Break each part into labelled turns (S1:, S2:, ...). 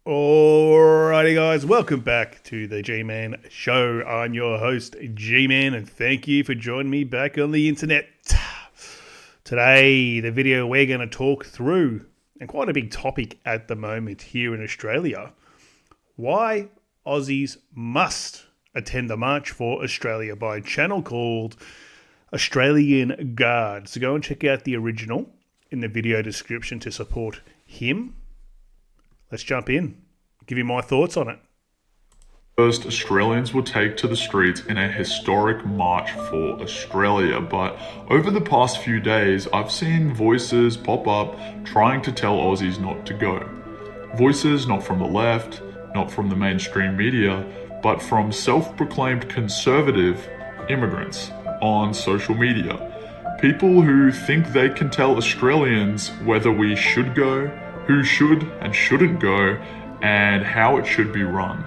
S1: Alrighty guys, welcome back to the G-Man Show. I'm your host, G-Man, and thank you for joining me back on the internet. Today, the video we're going to talk through, and quite a big topic at the moment here in Australia, why Aussies must attend the March for Australia by a channel called Australian Guard. So go and check out the original in the video description to support him. Let's jump in. Give you my thoughts on it.
S2: First, Australians will take to the streets in a historic march for Australia, but over the past few days, I've seen voices pop up trying to tell Aussies not to go. Voices not from the left, not from the mainstream media, but from self-proclaimed conservative immigrants on social media. People who think they can tell Australians whether we should go, who should and shouldn't go, and how it should be run.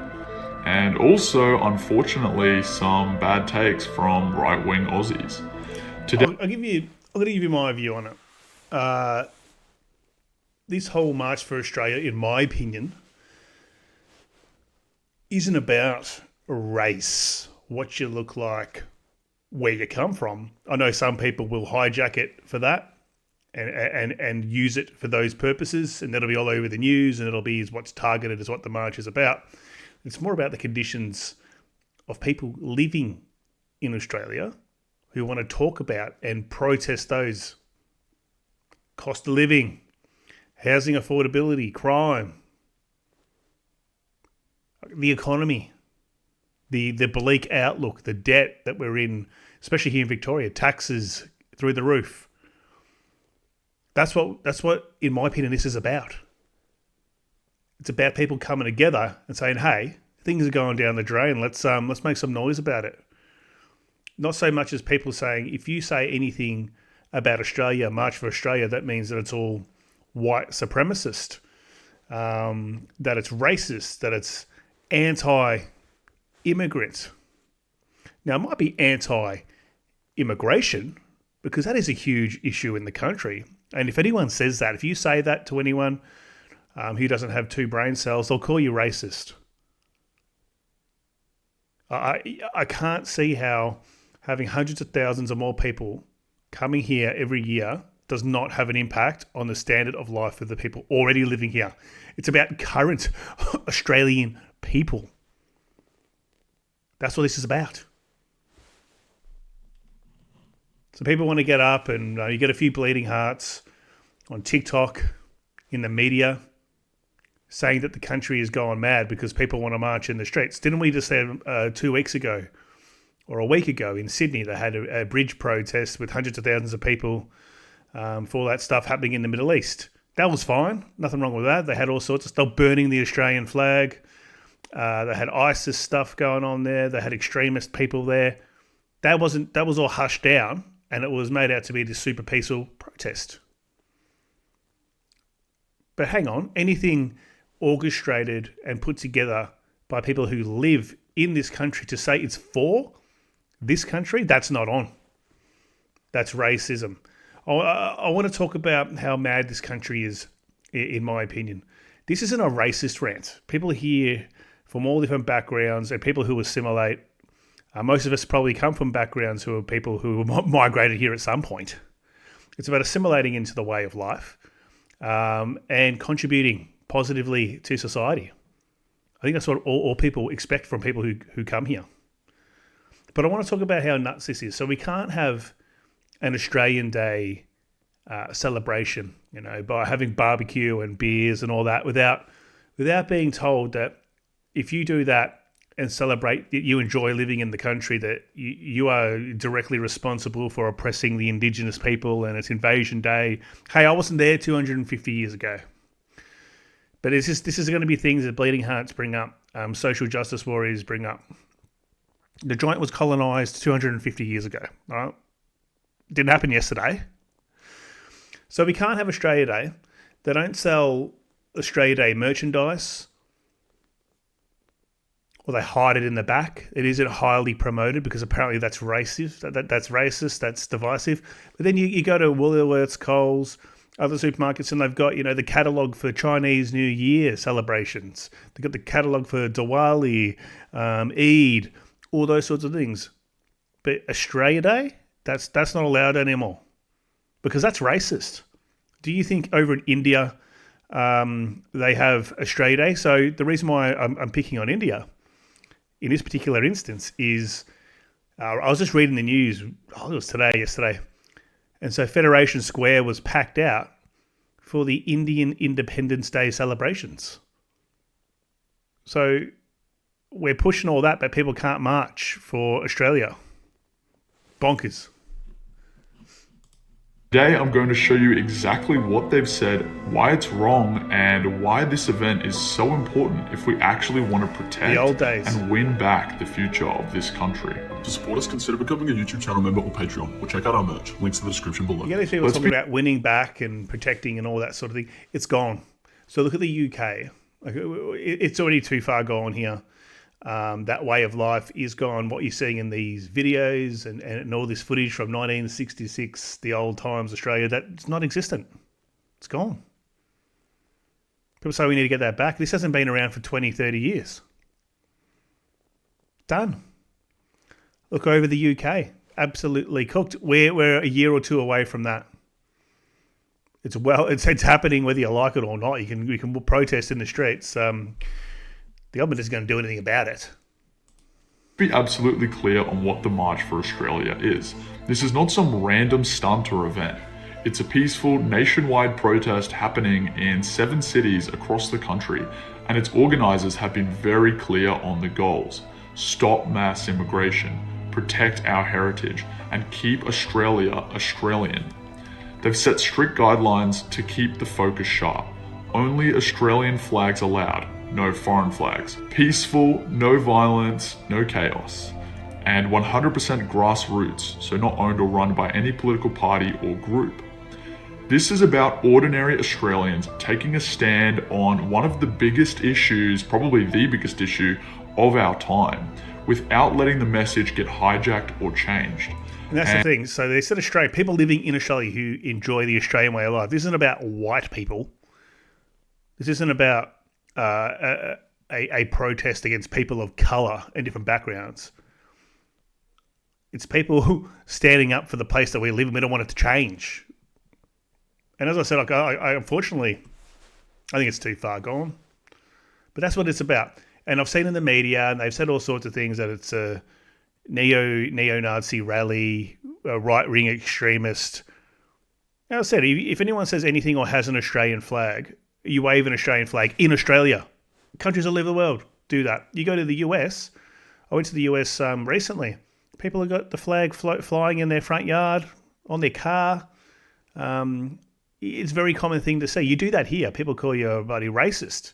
S2: And also, unfortunately, some bad takes from right-wing Aussies. Today,
S1: I'm going to give you my view on it. This whole March for Australia, in my opinion, isn't about race, what you look like, where you come from. I know some people will hijack it for that and use it for those purposes, and that'll be all over the news, and it'll be what's targeted as what the march is about. It's more about the conditions of people living in Australia who want to talk about and protest those. Cost of living, housing affordability, crime, the economy, the bleak outlook, the debt that we're in, especially here in Victoria, taxes through the roof. That's what, in my opinion, this is about. It's about people coming together and saying, "Hey, things are going down the drain. Let's make some noise about it." Not so much as people saying, if you say anything about Australia, March for Australia, that means that it's all white supremacist, that it's racist, that it's anti-immigrant. Now, it might be anti-immigration because that is a huge issue in the country. And if anyone says that, if you say that to anyone who doesn't have two brain cells, they'll call you racist. I can't see how having hundreds of thousands or more people coming here every year does not have an impact on the standard of life of the people already living here. It's about current Australian people. That's what this is about. So people want to get up and you get a few bleeding hearts on TikTok, in the media, saying that the country is going mad because people want to march in the streets. Didn't we just have 2 weeks ago or a week ago in Sydney, they had a bridge protest with hundreds of thousands of people for all that stuff happening in the Middle East. That was fine. Nothing wrong with that. They had all sorts of stuff, burning the Australian flag. They had ISIS stuff going on there. They had extremist people there. That was all hushed down, and it was made out to be this super peaceful protest. But hang on, anything orchestrated and put together by people who live in this country to say it's for this country, that's not on. That's racism. I want to talk about how mad this country is, in my opinion. This isn't a racist rant. People here from all different backgrounds and people who assimilate. Most of us probably come from backgrounds who are people who migrated here at some point. It's about assimilating into the way of life and contributing positively to society. I think that's what all people expect from people who come here. But I want to talk about how nuts this is. So we can't have an Australian Day celebration, by having barbecue and beers and all that without being told that if you do that and celebrate that you enjoy living in the country, that you are directly responsible for oppressing the Indigenous people and it's Invasion Day. Hey, I wasn't there 250 years ago. But this is going to be things that bleeding hearts bring up, social justice warriors bring up. The joint was colonised 250 years ago. All right? Didn't happen yesterday. So we can't have Australia Day. They don't sell Australia Day merchandise, or they hide it in the back. It isn't highly promoted because apparently that's racist. That's racist. That's divisive. But then you go to Woolworths, Coles, other supermarkets, and they've got, the catalogue for Chinese New Year celebrations. They've got the catalogue for Diwali, Eid, all those sorts of things. But Australia Day, that's not allowed anymore because that's racist. Do you think over in India they have Australia Day? So the reason why I'm picking on India in this particular instance is I was just reading the news. It was yesterday. And so Federation Square was packed out for the Indian Independence Day celebrations. So we're pushing all that, but people can't march for Australia. Bonkers.
S2: Today I'm going to show you exactly what they've said, why it's wrong, and why this event is so important if we actually want to protect
S1: the old days
S2: and win back the future of this country.
S3: To support us, consider becoming a YouTube channel member or Patreon, or check out our merch. Links in the description below.
S1: You get these people talking about winning back and protecting and all that sort of thing. It's gone. So look at the UK. It's already too far gone here. That way of life is gone. What you're seeing in these videos and all this footage from 1966, the old times Australia, that's not existent. It's gone. People say we need to get that back. This hasn't been around for 20, 30 years. Done. Look over the UK. Absolutely cooked. We're a year or two away from that. It's happening whether you like it or not. You can protest in the streets. The government isn't going to do anything about it.
S2: Be absolutely clear on what the March for Australia is. This is not some random stunt or event. It's a peaceful nationwide protest happening in 7 cities across the country, and its organisers have been very clear on the goals. Stop mass immigration, protect our heritage, and keep Australia Australian. They've set strict guidelines to keep the focus sharp. Only Australian flags allowed. No foreign flags. Peaceful, no violence, no chaos. And 100% grassroots, so not owned or run by any political party or group. This is about ordinary Australians taking a stand on one of the biggest issues, probably the biggest issue of our time, without letting the message get hijacked or changed.
S1: And that's the thing. So they said Australia, people living in Australia who enjoy the Australian way of life. This isn't about white people. This isn't about a protest against people of colour and different backgrounds. It's people standing up for the place that we live in. We don't want it to change. And as I said, I unfortunately, I think it's too far gone. But that's what it's about. And I've seen in the media, and they've said all sorts of things, that it's a neo-Nazi rally, a right-wing extremist. As I said, if anyone says anything or has an Australian flag, you wave an Australian flag in Australia. Countries all over the world do that. You go to the US. I went to the US recently. People have got the flag flying in their front yard, on their car. It's a very common thing to see. You do that here. People call you a bloody racist.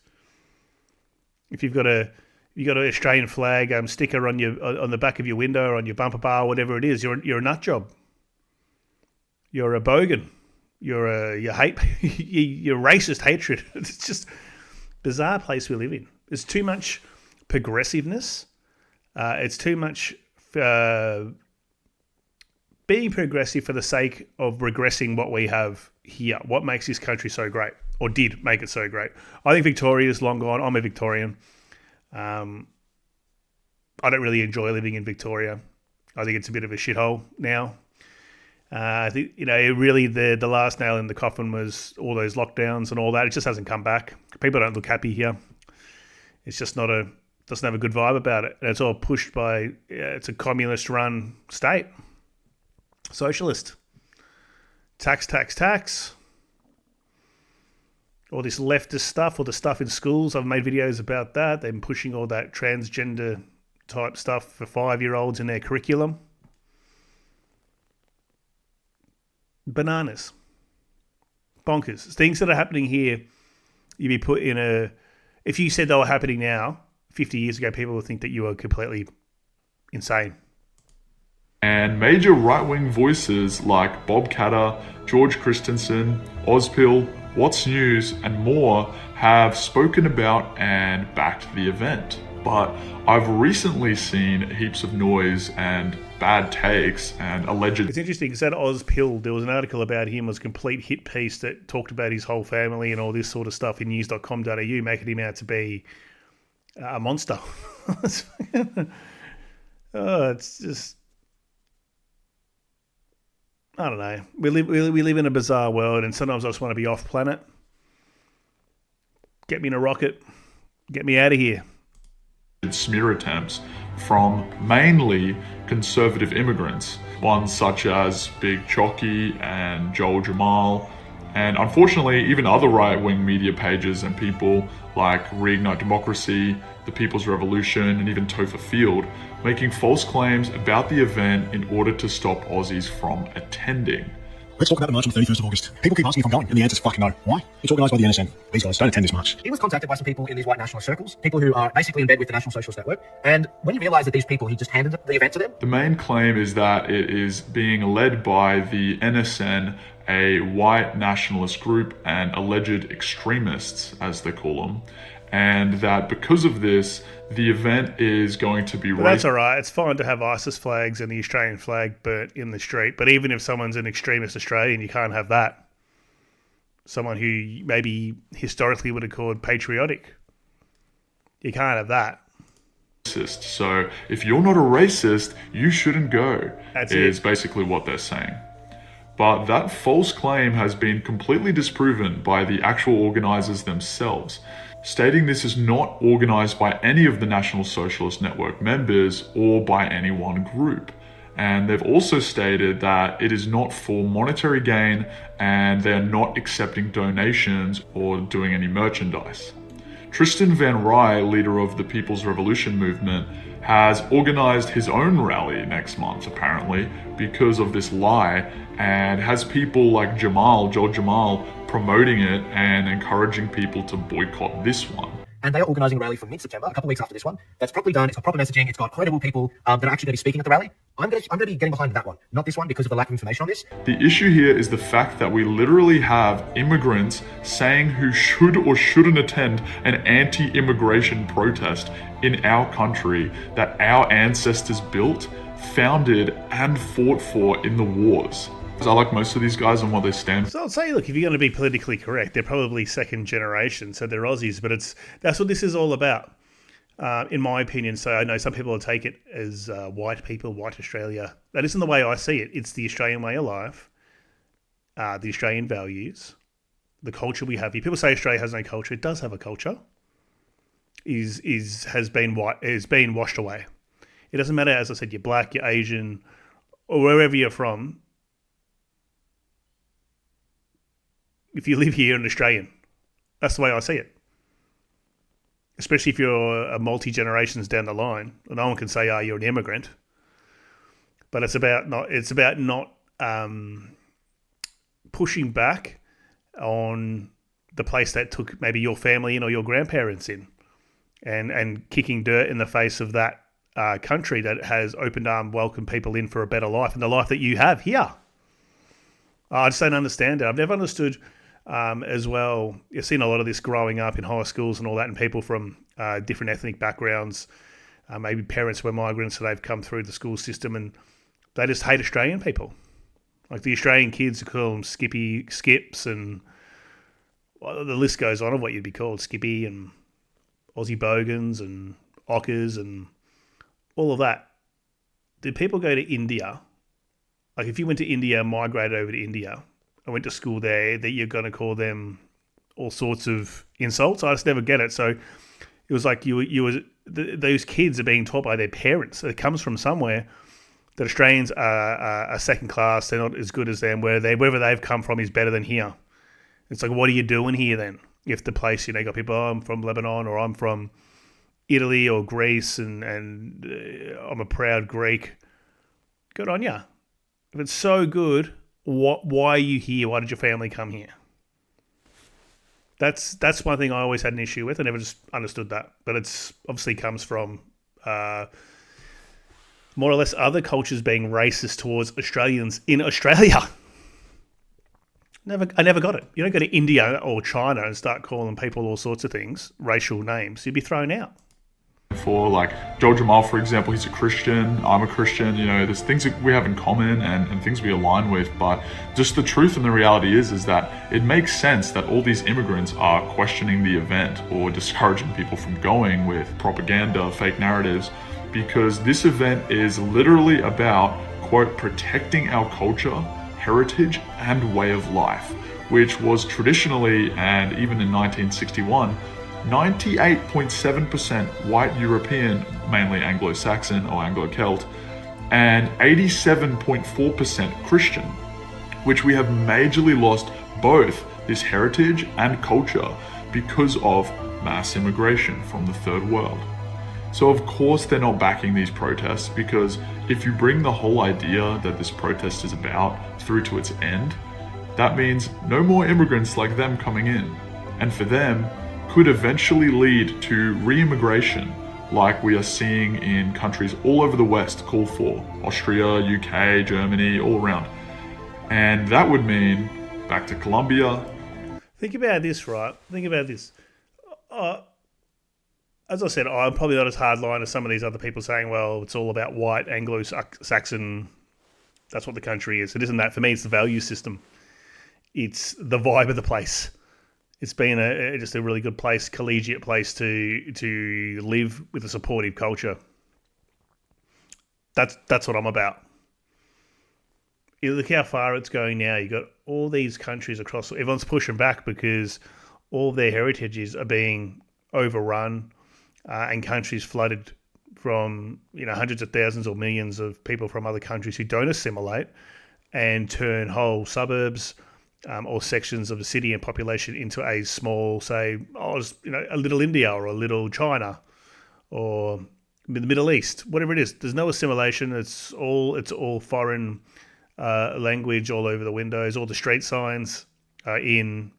S1: If you've got an Australian flag sticker on the back of your window or on your bumper bar, or whatever it is, you're a nut job. You're a bogan. You're racist hatred. It's just bizarre place we live in. There's too much progressiveness. It's too much being progressive for the sake of regressing what we have here. What makes this country so great, or did make it so great? I think Victoria is long gone. I'm a Victorian. I don't really enjoy living in Victoria. I think it's a bit of a shithole now. I think, really the last nail in the coffin was all those lockdowns and all that. It just hasn't come back. People don't look happy here. It's just doesn't have a good vibe about it. And it's all pushed by, it's a communist run state. Socialist. Tax. All this leftist stuff, all the stuff in schools. I've made videos about that. They've been pushing all that transgender type stuff for 5-year-olds in their curriculum. Bananas. Bonkers. Things that are happening here, you'd be put in a... If you said they were happening now, 50 years ago, people would think that you were completely insane.
S2: And major right-wing voices like Bob Katter, George Christensen, Ozpil, What's News, and more have spoken about and backed the event. But I've recently seen heaps of noise and bad takes and alleged.
S1: It's interesting because at Ozpill, there was an article about him, was a complete hit piece that talked about his whole family and all this sort of stuff in news.com.au, making him out to be a monster. It's just, I don't know. We live in a bizarre world, and sometimes I just want to be off planet. Get me in a rocket. Get me out of here.
S2: Smear attempts from mainly conservative immigrants, ones such as Big Chocky and Joel Jamal, and unfortunately even other right-wing media pages and people like Reignite Democracy, The People's Revolution, and even Topher Field, making false claims about the event in order to stop Aussies from attending.
S4: Let's talk about the march on the 31st of August. People keep asking if I'm going, and the answer's fucking no. Why? It's organised by the NSN. These guys don't attend this march.
S5: He was contacted by some people in these white nationalist circles, people who are basically in bed with the National Socialist Network, and when he realised that these people, he just handed the event to them.
S2: The main claim is that it is being led by the NSN, a white nationalist group and alleged extremists, as they call them, and that because of this, the event is going to be...
S1: But that's all right. It's fine to have ISIS flags and the Australian flag burnt in the street, but even if someone's an extremist Australian, you can't have that. Someone who maybe historically would have called patriotic. You can't have that.
S2: So if you're not a racist, you shouldn't go.
S1: That's
S2: is
S1: it.
S2: Basically what they're saying. But that false claim has been completely disproven by the actual organisers themselves, stating this is not organised by any of the National Socialist Network members or by any one group. And they've also stated that it is not for monetary gain and they're not accepting donations or doing any merchandise. Tristan Van Rij, leader of the People's Revolution movement, has organised his own rally next month, apparently, because of this lie, and has people like Joel Jamal, promoting it and encouraging people to boycott this one.
S5: And they are organising a rally for mid-September, a couple of weeks after this one. That's properly done. It's got proper messaging. It's got credible people that are actually going to be speaking at the rally. I'm going to be getting behind that one, not this one, because of the lack of information on this.
S2: The issue here is the fact that we literally have immigrants saying who should or shouldn't attend an anti-immigration protest in our country that our ancestors built, founded, and fought for in the wars. I like most of these guys and what they stand for.
S1: So I'll say, look, if you're going to be politically correct, they're probably second generation, so they're Aussies, but that's what this is all about, in my opinion. So I know some people will take it as white people, white Australia. That isn't the way I see it. It's the Australian way of life, the Australian values, the culture we have here. People say Australia has no culture. It does have a culture. Has been washed away. It doesn't matter, as I said, you're black, you're Asian, or wherever you're from. If you live here, you're an Australian. That's the way I see it. Especially if you're a multi-generations down the line. No one can say, oh, you're an immigrant. But it's about not pushing back on the place that took maybe your family in or your grandparents in, and kicking dirt in the face of that country that has open arm welcomed people in for a better life and the life that you have here. I just don't understand it. I've never understood as well. You've seen a lot of this growing up in high schools and all that, and people from different ethnic backgrounds, maybe parents were migrants, so they've come through the school system and they just hate Australian people. Like the Australian kids call them Skips, and well, the list goes on of what you'd be called, Skippy and Aussie Bogans and Ockers and all of that. Did people go to India? Like if you went to India, migrated over to India, and went to school there, that you're going to call them all sorts of insults? I just never get it. So it was like those kids are being taught by their parents. It comes from somewhere that Australians are second class. They're not as good as them. Wherever they've come from is better than here. It's like, what are you doing here then? If the place, you got people, oh, I'm from Lebanon, or I'm from Italy or Greece, and I'm a proud Greek. Good on ya. If it's so good, why are you here? Why did your family come here? That's one thing I always had an issue with. I never just understood that. But it's obviously comes from more or less other cultures being racist towards Australians in Australia. I never got it. You don't go to India or China and start calling people all sorts of things, racial names. You'd be thrown out.
S2: before, like Joel Jamal, for example, he's a Christian, I'm a Christian, you know, there's things that we have in common and things we align with, but just the truth and the reality is that it makes sense that all these immigrants are questioning the event or discouraging people from going with propaganda, fake narratives, because this event is literally about, quote, protecting our culture, heritage, and way of life, which was traditionally, and even in 1961, 98.7% white European, mainly Anglo-Saxon or Anglo-Celt, and 87.4% Christian, which we have majorly lost both this heritage and culture because of mass immigration from the third world. So of course they're not backing these protests, because if you bring the whole idea that this protest is about through to its end, that means no more immigrants like them coming in. And for them, could eventually lead to re-immigration like we are seeing in countries all over the West called for. Austria, UK, Germany, all around. And that would mean back to Colombia.
S1: Think about this, right? Think about this. As I said, I'm probably not as hardline as some of these other people saying, well, it's all about white, Anglo-Saxon. That's what the country is. It isn't that. For me, it's the value system. It's the vibe of the place. It's been just a really good place, collegiate place to live with a supportive culture. That's what I'm about. You look how far it's going now. You've got all these countries across. Everyone's pushing back because all their heritages are being overrun, and countries flooded from hundreds of thousands or millions of people from other countries who don't assimilate and turn whole suburbs or sections of the city and population into a small, say, a little India or a little China or the Middle East, whatever it is. There's no assimilation. It's all foreign language all over the windows. All the street signs are in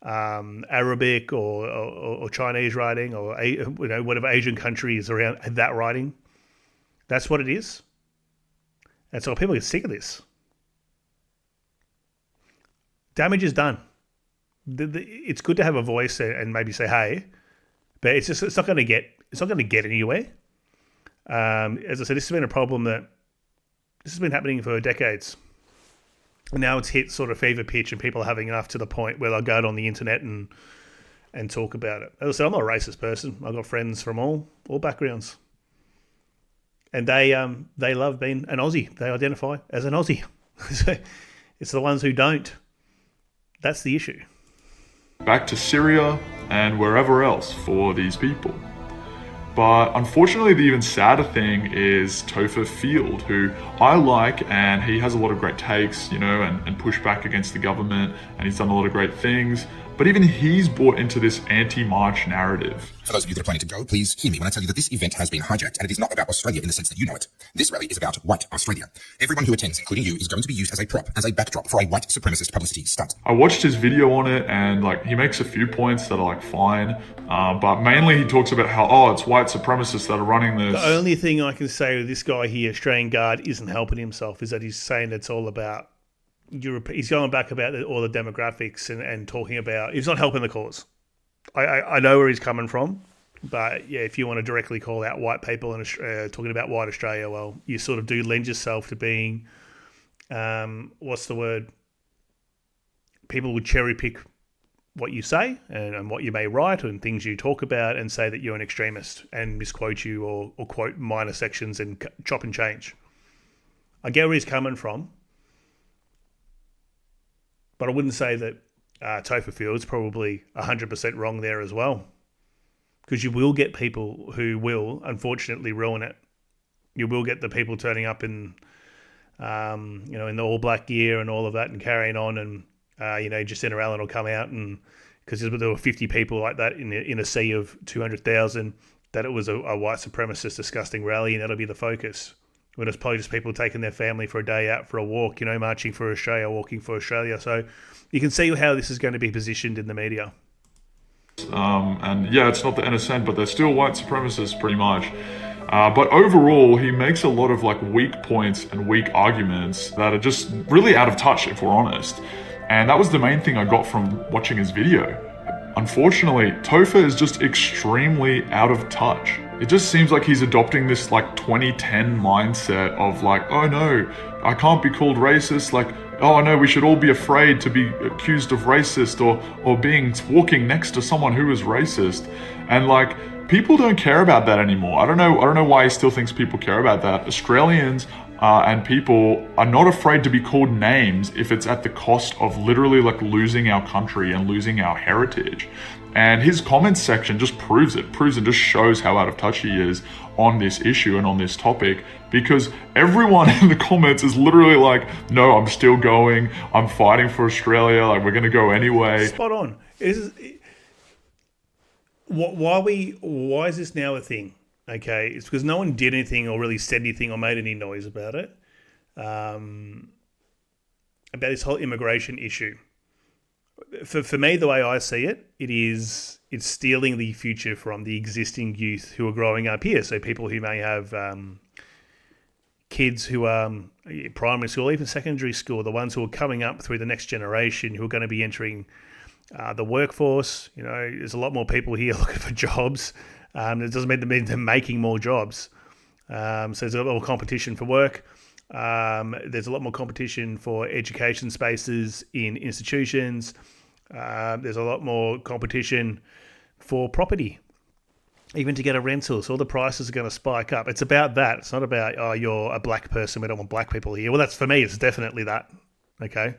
S1: Arabic or Chinese writing, or whatever Asian country is around that writing. That's what it is. And so people get sick of this. Damage is done. It's good to have a voice and maybe say hey, but it's not going to get anywhere. As I said, this has been a problem that this has been happening for decades. And now it's hit sort of fever pitch, and people are having enough to the point where they'll go out on the internet and talk about it. As I said, I'm not a racist person. I've got friends from all backgrounds, and they love being an Aussie. They identify as an Aussie. So it's the ones who don't. That's the issue.
S2: Back to Syria and wherever else for these people. But unfortunately, the even sadder thing is Topher Field, who I like, and he has a lot of great takes, and push back against the government, and he's done a lot of great things. But even he's bought into this anti-march narrative.
S6: For those of you that are planning to go, please hear me when I tell you that this event has been hijacked, and it is not about Australia in the sense that you know it. This rally is about white Australia. Everyone who attends, including you, is going to be used as a prop, as a backdrop for a white supremacist publicity stunt.
S2: I watched his video on it, and he makes a few points that are fine, but mainly he talks about how it's white supremacists that are running this.
S1: The only thing I can say with this guy here, Australian Guard, isn't helping himself, is that he's saying it's all about Europe. He's going back about all the demographics and talking about. He's not helping the cause. I know where he's coming from, but yeah, if you want to directly call out white people and talking about white Australia, well, you sort of do lend yourself to being, what's the word? People would cherry pick what you say and what you may write and things you talk about and say that you're an extremist and misquote you or quote minor sections and chop and change. I get where he's coming from. But I wouldn't say that Topher Field's probably 100% wrong there as well. Because you will get people who will, unfortunately, ruin it. You will get the people turning up in the all black gear and all of that and carrying on, and Jacinda Allen will come out, and because there were 50 people like that in a sea of 200,000, that it was a white supremacist disgusting rally, and that'll be the focus. When it's probably just people taking their family for a day out for a walk, marching for Australia, walking for Australia. So you can see how this is going to be positioned in the media.
S2: And yeah, it's not the NSN, but they're still white supremacists pretty much. But overall, he makes a lot of weak points and weak arguments that are just really out of touch, if we're honest. And that was the main thing I got from watching his video. Unfortunately, Topher is just extremely out of touch It just seems like he's adopting this like 2010 mindset of like, oh no, I can't be called racist. Like, oh no, we should all be afraid to be accused of racist or being walking next to someone who is racist. And like, people don't care about that anymore. I don't know why he still thinks people care about that. Australians and people are not afraid to be called names if it's at the cost of literally like losing our country and losing our heritage. And his comments section just proves and just shows how out of touch he is on this issue and on this topic, because everyone in the comments is literally like, no, I'm still going, I'm fighting for Australia, like we're going to go anyway.
S1: Spot on. Why is this now a thing? Okay, it's because no one did anything or really said anything or made any noise about it, about this whole immigration issue. For me, the way I see it, it's stealing the future from the existing youth who are growing up here. So people who may have kids who are primary school, even secondary school, the ones who are coming up through the next generation who are going to be entering the workforce. You know, there's a lot more people here looking for jobs. It doesn't mean they're making more jobs. So there's a lot more competition for work. There's a lot more competition for education spaces in institutions. There's a lot more competition for property, even to get a rental. So all the prices are going to spike up. It's about that. It's not about, oh, you're a black person, we don't want black people here. Well, that's, for me, it's definitely that. Okay.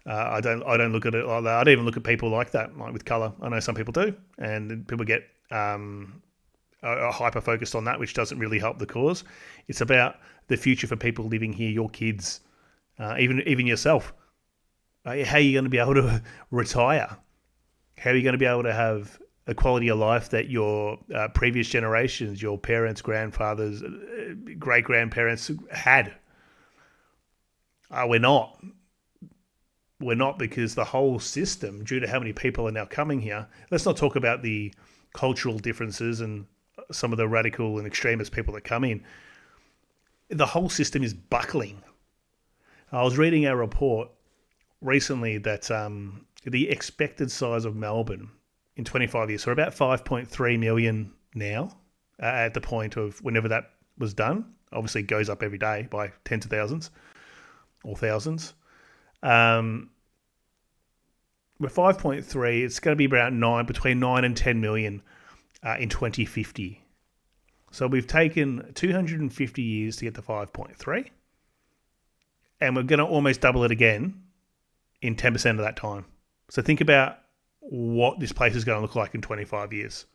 S1: I don't look at it like that. I don't even look at people like that, like with colour. I know some people do, and people get are hyper focused on that, which doesn't really help the cause. It's about the future for people living here, your kids, even yourself. How are you going to be able to retire? How are you going to be able to have a quality of life that your previous generations, your parents, grandfathers, great grandparents had? We're not. We're not, because the whole system, due to how many people are now coming here, let's not talk about the cultural differences and some of the radical and extremist people that come in. The whole system is buckling. I was reading a report recently that the expected size of Melbourne in 25 years, so about 5.3 million now, at the point of whenever that was done. Obviously, it goes up every day by tens of thousands or thousands. With 5.3, it's going to be around between 9 and 10 million in 2050. So we've taken 250 years to get to 5.3, and we're going to almost double it again in 10% of that time. So think about what this place is going to look like in 25 years.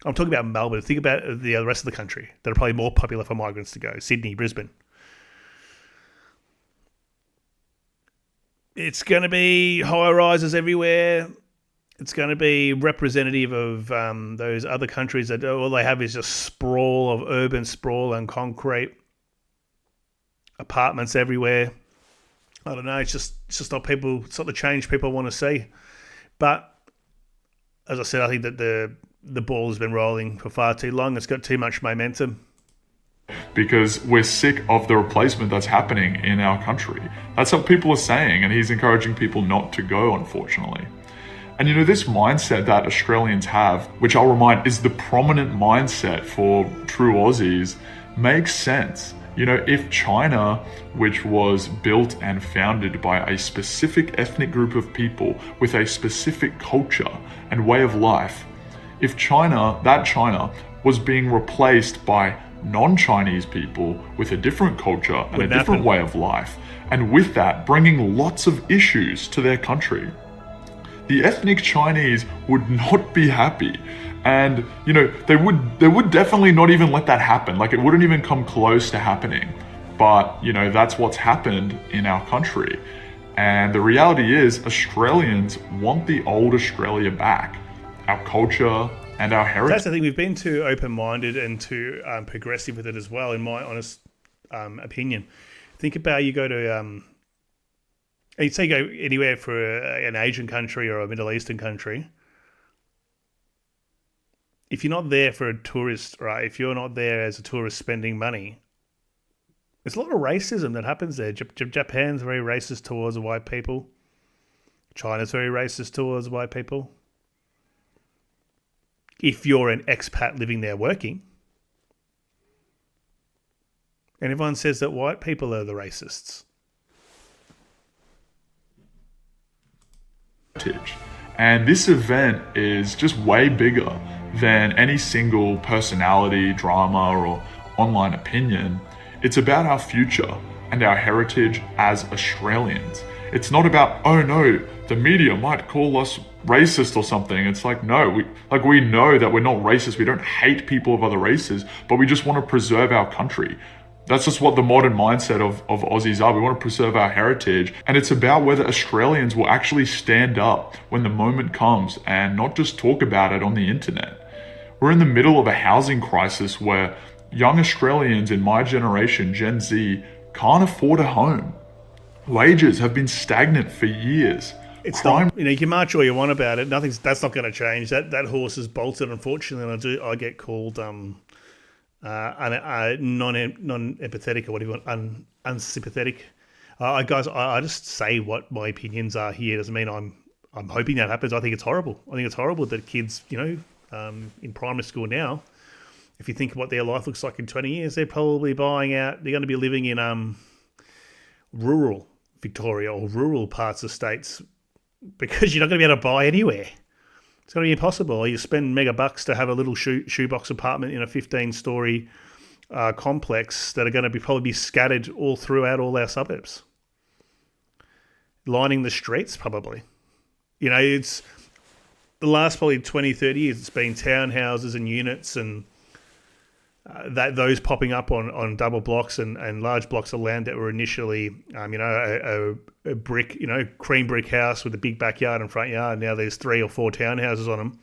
S1: I'm talking about Melbourne. Think about the rest of the country that are probably more popular for migrants to go. Sydney, Brisbane. It's going to be high-rises everywhere. It's going to be representative of those other countries that all they have is just sprawl of urban sprawl and concrete. Apartments everywhere. I don't know. It's just not people. It's not the change people want to see. But as I said, I think that the ball has been rolling for far too long. It's got too much momentum.
S2: Because we're sick of the replacement that's happening in our country. That's what people are saying, and he's encouraging people not to go, unfortunately. And you know, this mindset that Australians have, which I'll remind is the prominent mindset for true Aussies, makes sense. You know, if China, which was built and founded by a specific ethnic group of people with a specific culture and way of life, if that China was being replaced by non-Chinese people with a different culture and a different way of life, and with that bringing lots of issues to their country, the ethnic Chinese would not be happy. And you know, they would definitely not even let that happen. Like, it wouldn't even come close to happening. But you know, that's what's happened in our country. And the reality is, Australians want the old Australia back, our culture and our heritage.
S1: That's the thing. We've been too open-minded and too progressive with it as well, in my honest opinion. Think about, you go to, you'd say go anywhere for an Asian country or a Middle Eastern country. If you're not there for a tourist, right? If you're not there as a tourist spending money, there's a lot of racism that happens there. Japan's very racist towards white people. China's very racist towards white people. If you're an expat living there working, And everyone says that white people are the racists.
S2: And this event is just way bigger than any single personality, drama, or online opinion. It's about our future and our heritage as Australians. It's not about, oh no, the media might call us racist or something. It's like, no, we know that we're not racist. We don't hate people of other races, but we just want to preserve our country. That's just what the modern mindset of Aussies are. We want to preserve our heritage. And it's about whether Australians will actually stand up when the moment comes and not just talk about it on the internet. We're in the middle of a housing crisis where young Australians in my generation, Gen Z, can't afford a home. Wages have been stagnant for years.
S1: It's not, you can march all you want about it. That's not going to change. That horse is bolted, unfortunately, and I get called non-empathetic, or what do you want, unsympathetic. Guys, I just say what my opinions are here. Doesn't mean I'm hoping that happens. I think it's horrible. I think it's horrible that kids, in primary school now, if you think of what their life looks like in 20 years, they're probably buying out. They're going to be living in rural Victoria or rural parts of states, because you're not going to be able to buy anywhere. It's going to be impossible. You spend mega bucks to have a little shoebox apartment in a 15-story complex that are going to probably be scattered all throughout all our suburbs, lining the streets probably. It's the last probably 20, 30 years. It's been townhouses and units and those popping up on double blocks and large blocks of land that were initially, a brick, cream brick house with a big backyard and front yard. Now there's 3 or 4 townhouses on them.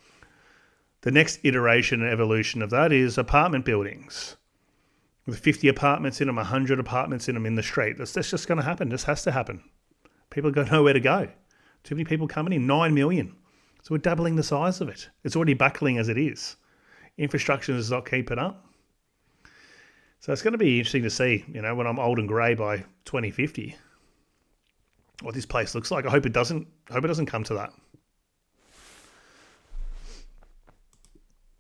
S1: The next iteration and evolution of that is apartment buildings with 50 apartments in them, 100 apartments in them in the street. That's just going to happen. This has to happen. People got nowhere to go. Too many people coming in, 9 million. So we're doubling the size of it. It's already buckling as it is. Infrastructure does not keep it up. So it's going to be interesting to see, when I'm old and grey by 2050, what this place looks like. I hope it doesn't come to that.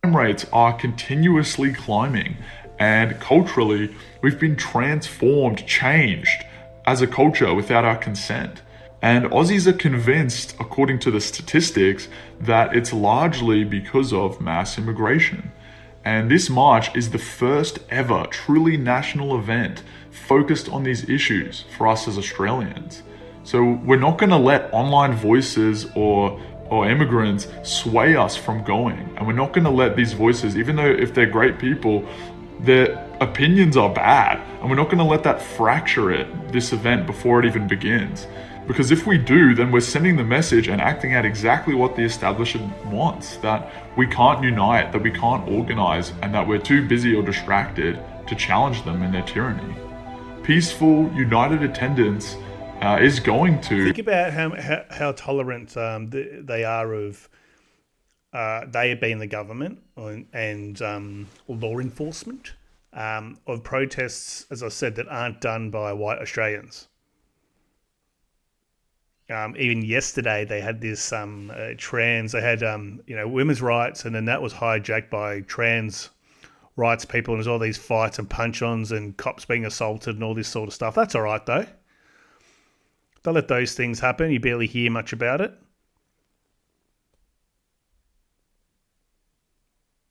S2: Crime rates are continuously climbing, and culturally, we've been transformed, changed as a culture without our consent. And Aussies are convinced, according to the statistics, that it's largely because of mass immigration. And this march is the first ever truly national event focused on these issues for us as Australians. So we're not going to let online voices or immigrants sway us from going. And we're not going to let these voices, even though if they're great people, their opinions are bad. And we're not going to let that fracture this event before it even begins. Because if we do, then we're sending the message and acting out exactly what the establishment wants, that we can't unite, that we can't organize, and that we're too busy or distracted to challenge them in their tyranny. Peaceful, united attendance is going to...
S1: Think about how tolerant they are of they being the government and law enforcement of protests, as I said, that aren't done by white Australians. Even yesterday, they had this trans. They had women's rights, and then that was hijacked by trans rights people. And there's all these fights and punch-ons and cops being assaulted and all this sort of stuff. That's all right though. Don't let those things happen. You barely hear much about it.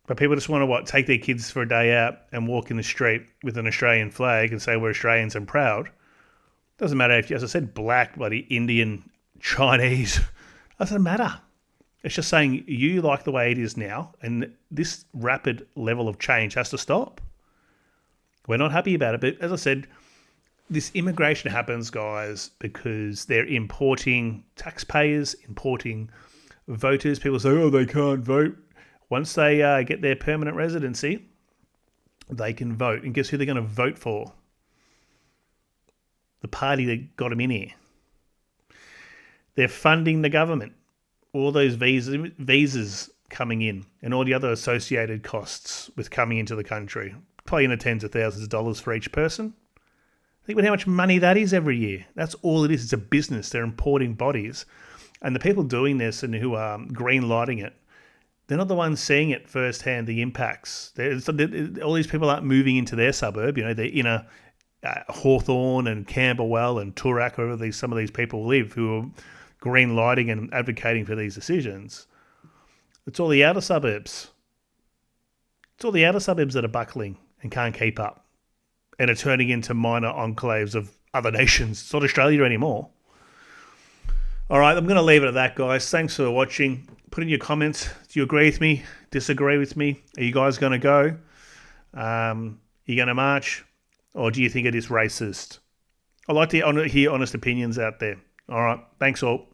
S1: But people just want to take their kids for a day out and walk in the street with an Australian flag and say we're Australians and proud. Doesn't matter if, as I said, black, bloody Indian, Chinese. Doesn't matter. It's just saying you like the way it is now, and this rapid level of change has to stop. We're not happy about it, but as I said, this immigration happens, guys, because they're importing taxpayers, importing voters. People say, oh, they can't vote. Once they get their permanent residency, they can vote. And guess who they're going to vote for? The party that got them in here. They're funding the government. All those visas coming in and all the other associated costs with coming into the country. Probably in the tens of thousands of dollars for each person. Think about how much money that is every year. That's all it is. It's a business. They're importing bodies. And the people doing this and who are green lighting it, they're not the ones seeing it firsthand, the impacts. All these people aren't moving into their suburb, their Hawthorne and Camberwell and Toorak, wherever some of these people live who are green lighting and advocating for these decisions. It's all the outer suburbs. It's all the outer suburbs that are buckling and can't keep up and are turning into minor enclaves of other nations. It's not Australia anymore. All right, I'm going to leave it at that, guys. Thanks for watching. Put in your comments. Do you agree with me? Disagree with me? Are you guys going to go? Are you going to march? Or do you think it is racist? I like to hear honest opinions out there. All right, thanks all.